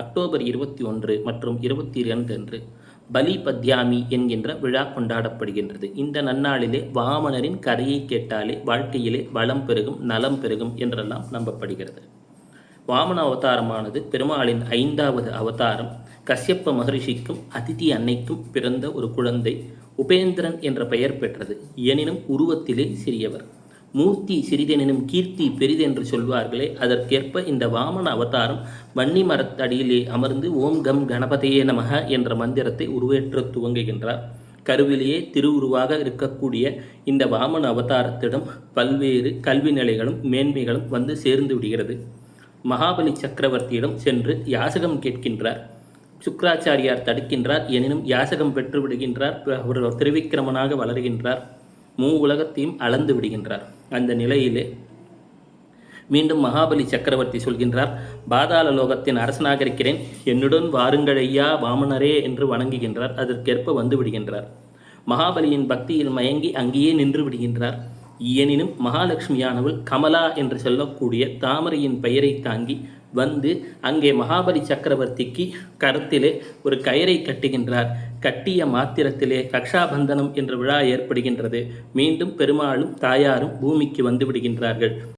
October 21 மற்றும் 22 அன்று பலி பத்யாமி என்கின்ற விழா கொண்டாடப்படுகின்றது. இந்த நன்னாளிலே வாமனரின் கதையை கேட்டாலே வாழ்க்கையிலே வளம் பெருகும், நலம் பெருகும் என்றெல்லாம் நம்பப்படுகிறது. வாமன அவதாரமானது பெருமாளின் 5வது அவதாரம். கஷ்யப்ப மகரிஷிக்கும் அதிதி அன்னைக்கும் பிறந்த ஒரு குழந்தை உபேந்திரன் என்ற பெயர் பெற்றது. எனினும் உருவத்திலே சிறியவர். மூர்த்தி சிறிதெனினும் கீர்த்தி பெரிதென்று சொல்வார்களே, அதற்கேற்ப இந்த வாமன அவதாரம் வன்னி மரத்தடியிலே அமர்ந்து ஓம் கம் கணபதையே நமக என்ற மந்திரத்தை உருவேற்ற துவங்குகின்றார். கருவிலேயே திருவுருவாக இருக்கக்கூடிய இந்த வாமன அவதாரத்திடம் பல்வேறு கல்வி நிலைகளும் மேன்மைகளும் வந்து சேர்ந்து விடுகிறது. மகாபலி சக்கரவர்த்தியிடம் சென்று யாசகம் கேட்கின்றார். சுக்கராச்சாரியார் தடுக்கின்றார். எனினும் யாசகம் பெற்று விடுகின்றார். அவர் திருவிக்கிரமனாக வளர்கின்றார். உலகத்தையும் அளந்து விடுகின்றார். அந்த நிலையிலே மீண்டும் மகாபலி சக்கரவர்த்தி சொல்கின்றார், பாதாள லோகத்தின் அரசனாக இருக்கிறேன், என்னுடன் வாருங்கள் ஐயா வாமனரே என்று வணங்குகின்றார். அதற்கேற்ப வந்து விடுகின்றார். மகாபலியின் பக்தியில் மயங்கி அங்கேயே நின்று விடுகின்றார். எனினும் மகாலட்சுமியானவள் கமலா என்று சொல்லக்கூடிய தாமரையின் பெயரை தாங்கி வந்து அங்கே மகாபலி சக்கரவர்த்திக்கு கருத்திலே ஒரு கயிறை கட்டுகின்றார். கட்டிய மாத்திரத்திலே ரக்ஷாபந்தனம் என்ற விழா ஏற்படுகின்றது. மீண்டும் பெருமாளும் தாயாரும் பூமிக்கு வந்து விடுகின்றார்கள்.